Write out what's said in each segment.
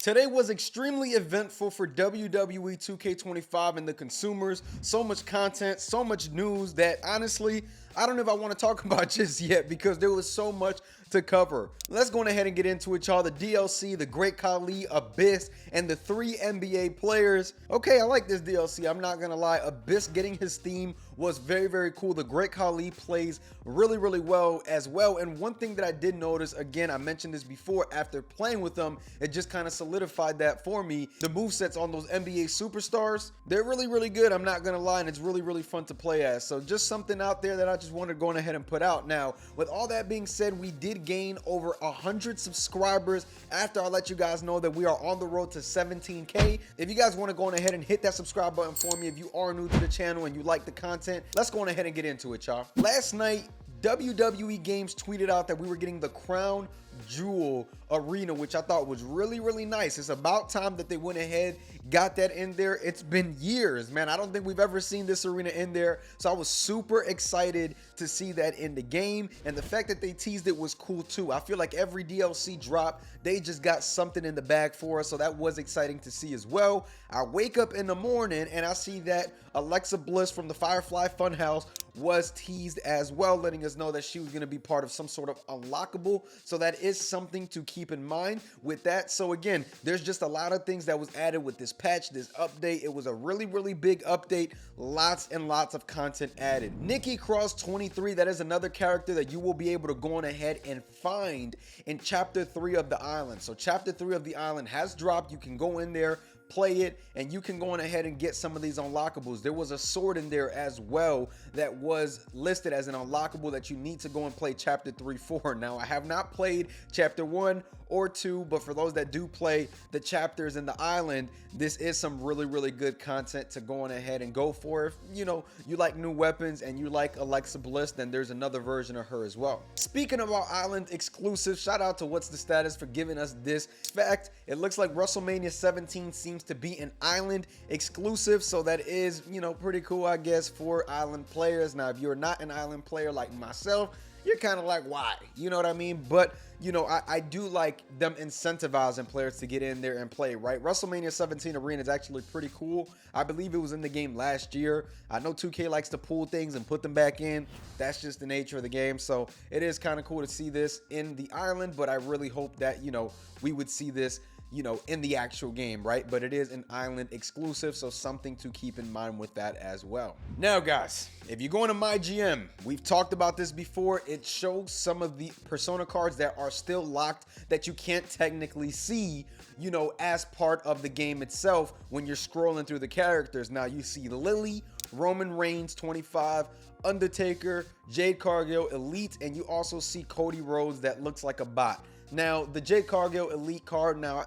Today was extremely eventful for WWE 2K25 and the consumers. So much content, so much news that honestly, I don't know if I want to talk about just yet because there was so much to cover. Let's go ahead and get into it, y'all. The DLC, the Great Khali, Abyss, and the 3 NBA players. Okay, I like this DLC. I'm not gonna lie. Abyss getting his theme was very, very cool. The Great Khali plays really, really well as well. And one thing that I did notice, again, I mentioned this before, after playing with them, it just kind of solidified that for me. The movesets on those NBA superstars, they're really, really good. I'm not gonna lie, and it's really, really fun to play as. So just something out there that I just wanted to go ahead and put out. Now, with all that being said, we did gain over 100 subscribers after I let you guys know that we are on the road to 17K. If you guys want to go ahead and hit that subscribe button for me, if you are new to the channel and you like the content, let's go ahead and get into it, y'all. Last night, WWE Games tweeted out that we were getting the Crown Jewel Arena, which I thought was really, really nice. It's about time that they went ahead, got that in there. It's been years, man. I don't think we've ever seen this arena in there. So I was super excited to see that in the game. And the fact that they teased it was cool too. I feel like every DLC drop, they just got something in the bag for us. So that was exciting to see as well. I wake up in the morning and I see that Alexa Bliss from the Firefly Funhouse was teased as well, letting us know that she was going to be part of some sort of unlockable. So that is something to keep in mind with that. So again, there's just a lot of things that was added with this patch, this update. It was a really, really big update. Lots and lots of content added. Nikki Cross 23, that is another character that you will be able to go on ahead and find in Chapter 3 of the island. So Chapter 3 of the island has dropped. You can go in there, play it, and you can go on ahead and get some of these unlockables. There was a sword in there as well that was listed as an unlockable that you need to go and play Chapter 3 for. Now, I have not played Chapter 1 or 2, but for those that do play the chapters in the island, this is some really, really good content to go on ahead and go for. If you know you like new weapons and you like Alexa Bliss, then there's another version of her as well. Speaking of our island exclusive, shout out to What's the Status for giving us this fact. It looks like WrestleMania 17 seems to be an island exclusive, so that is, you know, pretty cool, I guess, for island players. Now, if you're not an island player like myself, you're kind of like, why? You know what I mean? But, you know, I do like them incentivizing players to get in there and play, right? WrestleMania 17 Arena is actually pretty cool. I believe it was in the game last year. I know 2K likes to pull things and put them back in. That's just the nature of the game. So it is kind of cool to see this in the island, but I really hope that, you know, we would see this, you know, in the actual game, right? But it is an island exclusive, so something to keep in mind with that as well. Now, guys, if you go into MyGM, we've talked about this before. It shows some of the persona cards that are still locked that you can't technically see, you know, as part of the game itself when you're scrolling through the characters. Now, you see Lily, Roman Reigns 25, Undertaker, Jade Cargill, Elite, and you also see Cody Rhodes that looks like a bot. Now, the Jade Cargill Elite card, now,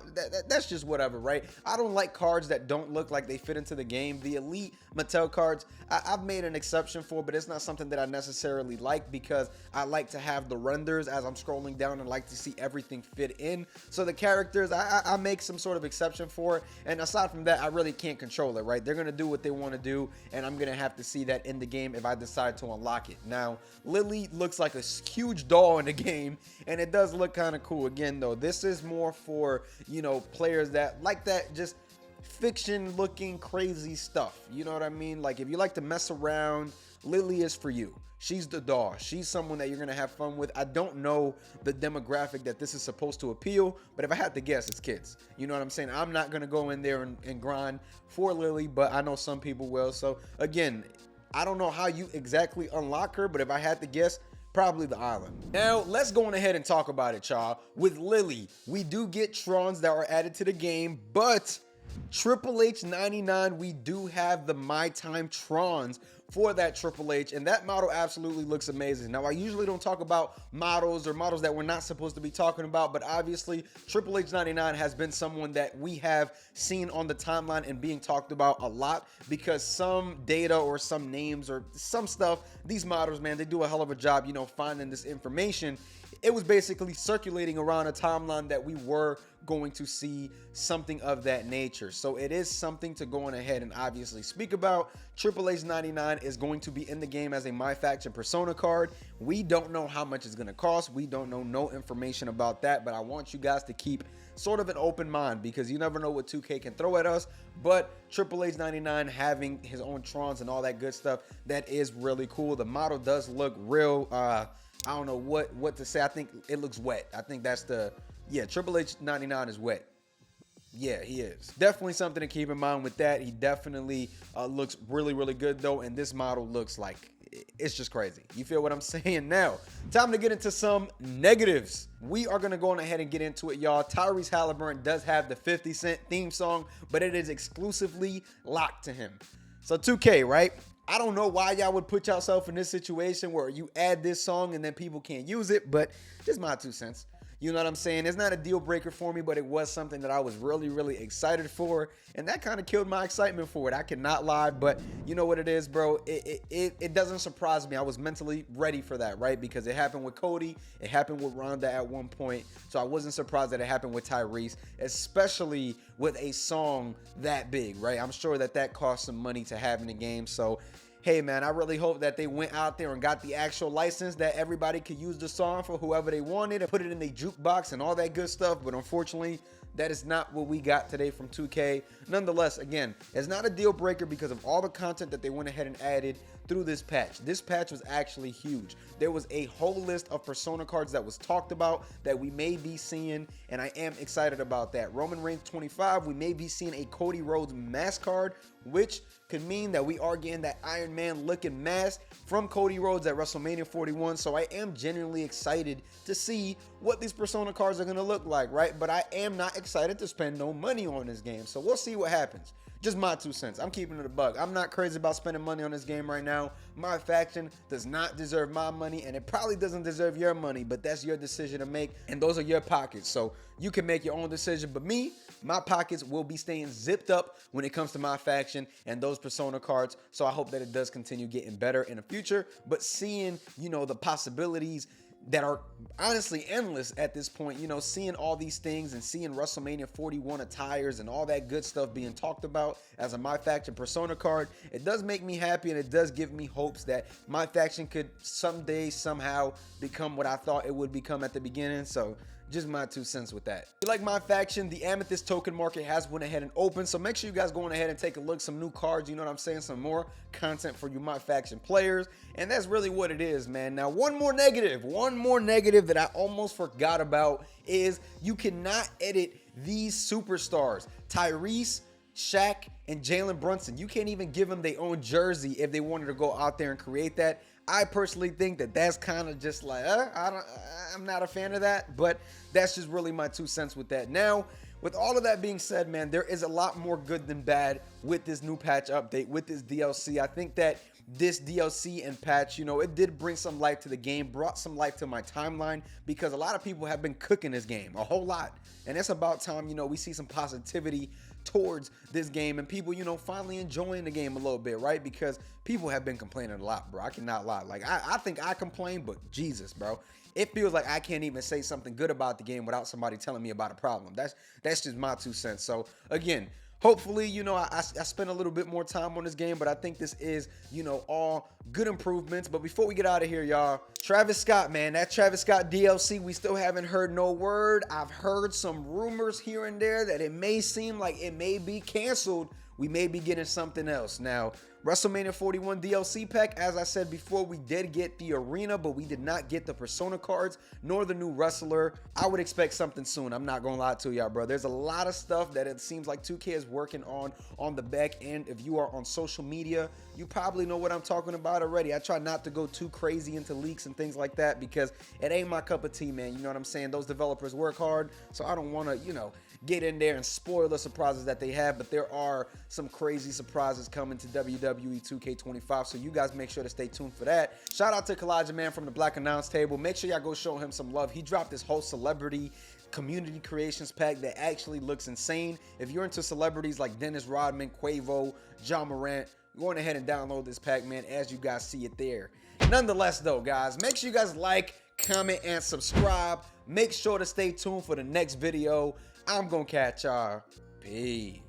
that's just whatever, right? I don't like cards that don't look like they fit into the game. The Elite Mattel cards, I've made an exception for, but it's not something that I necessarily like because I like to have the renders as I'm scrolling down and like to see everything fit in. So the characters, I make some sort of exception for it. And aside from that, I really can't control it, right? They're going to do what they want to do, and I'm going to have to see that in the game if I decide to unlock it. Now, Lily looks like a huge doll in the game, and it does look kind of cool. Again, though, this is more for, you know, players that like that just fiction looking crazy stuff. You know what I mean? Like, if you like to mess around, Lily is for you. She's the doll. She's someone that you're gonna have fun with. I don't know the demographic that this is supposed to appeal, but if I had to guess, it's kids. You know what I'm saying? I'm not gonna go in there and grind for Lily, but I know some people will. So again, I don't know how you exactly unlock her, but if I had to guess, probably the island. Now, let's go on ahead and talk about it, y'all. With Lily, we do get Trons that are added to the game, but Triple H 99, we do have the My Time Trons for that Triple H, and that model absolutely looks amazing. Now, I usually don't talk about models or models that we're not supposed to be talking about, but obviously Triple H 99 has been someone that we have seen on the timeline and being talked about a lot because some data or some names or some stuff, these models, man, they do a hell of a job, you know, finding this information. it was basically circulating around a timeline that we were going to see something of that nature. So it is something to go on ahead and obviously speak about. Triple H 99 is going to be in the game as a MyFaction Persona card. We don't know how much it's going to cost. We don't know no information about that, but I want you guys to keep sort of an open mind because you never know what 2K can throw at us. But Triple H 99 having his own Trons and all that good stuff, that is really cool. The model does look real, I don't know what to say. I think it looks wet. I think that's the, yeah, Triple H 99 is wet. Yeah, he is. Definitely something to keep in mind with that. He definitely looks really, really good though. And this model looks like, it's just crazy. You feel what I'm saying? Now, time to get into some negatives. We are going to go on ahead and get into it, y'all. Tyrese Halliburton does have the 50 Cent theme song, but it is exclusively locked to him. So 2K, right? I don't know why y'all would put yourself in this situation where you add this song and then people can't use it, but just my 2 cents. You know what I'm saying? It's not a deal breaker for me, but it was something that I was really, really excited for. And that kind of killed my excitement for it. I cannot lie, but you know what it is, bro? It doesn't surprise me. I was mentally ready for that, right? Because it happened with Cody. It happened with Ronda at one point. So I wasn't surprised that it happened with Tyrese, especially with a song that big, right? I'm sure that cost some money to have in the game. So hey man, I really hope that they went out there and got the actual license that everybody could use the song for whoever they wanted and put it in their jukebox and all that good stuff. But unfortunately, that is not what we got today from 2K. Nonetheless, again, it's not a deal breaker because of all the content that they went ahead and added through this patch. This patch was actually huge. There was a whole list of Persona cards that was talked about that we may be seeing, and I am excited about that. Roman Reigns 25, we may be seeing a Cody Rhodes mask card, which could mean that we are getting that Iron Man looking mask from Cody Rhodes at WrestleMania 41. So I am genuinely excited to see what these Persona cards are going to look like, right? But I am not excited to spend no money on this game. So we'll see what happens. Just my 2 cents. I'm keeping it a buck. I'm not crazy about spending money on this game right now. MyFaction does not deserve my money, and it probably doesn't deserve your money, but that's your decision to make, and those are your pockets. So you can make your own decision. But me, my pockets will be staying zipped up when it comes to MyFaction and those Persona cards. So I hope that it does continue getting better in the future. But seeing, you know, the possibilities that are honestly endless at this point, you know, seeing all these things and seeing WrestleMania 41 attires and all that good stuff being talked about as a MyFaction Persona card, it does make me happy, and it does give me hopes that MyFaction could someday somehow become what I thought it would become at the beginning. So just my 2 cents with that. If you like MyFaction, the Amethyst token market has went ahead and opened, so make sure you guys go on ahead and take a look. Some new cards, you know what I'm saying, some more content for you MyFaction players, and that's really what it is, man. Now, one more negative that I almost forgot about is you cannot edit these superstars, Tyrese, Shaq, and Jalen Brunson. You can't even give them their own jersey if they wanted to go out there and create that. I personally think that that's kind of just like, I'm not a fan of that, but that's just really my 2 cents with that. Now, with all of that being said, man, there is a lot more good than bad with this new patch update, with this DLC. I think that this DLC and patch, you know, it did bring some life to the game, brought some life to my timeline, because a lot of people have been cooking this game, a whole lot. And it's about time, you know, we see some positivity towards this game and people, you know, finally enjoying the game a little bit, right? Because people have been complaining a lot, bro. I cannot lie. Like, I think I complain, but Jesus, bro. It feels like I can't even say something good about the game without somebody telling me about a problem. That's just my 2 cents. So, again, hopefully, you know, I spent a little bit more time on this game, but I think this is, you know, all good improvements. But before we get out of here, y'all, Travis Scott, man, that Travis Scott DLC, we still haven't heard no word. I've heard some rumors here and there that it may seem like it may be canceled. We may be getting something else. Now, WrestleMania 41 DLC pack, as I said before, we did get the arena, but we did not get the Persona cards nor the new wrestler. I would expect something soon. I'm not gonna lie to y'all, bro. There's a lot of stuff that it seems like 2K is working on the back end. If you are on social media, you probably know what I'm talking about already. I try not to go too crazy into leaks and things like that because it ain't my cup of tea, man. You know what I'm saying? Those developers work hard, so I don't want to, you know, get in there and spoil the surprises that they have, but there are some crazy surprises coming to WWE 2K25, so you guys make sure to stay tuned for that. Shout out to Kalijah Man from the Black Announce Table. Make sure y'all go show him some love. He dropped this whole celebrity community creations pack that actually looks insane. If you're into celebrities like Dennis Rodman, Quavo, John Morant, go on ahead and download this pack, man, as you guys see it there. Nonetheless, though, guys, make sure you guys like, comment, and subscribe. Make sure to stay tuned for the next video. I'm gonna catch y'all. Peace.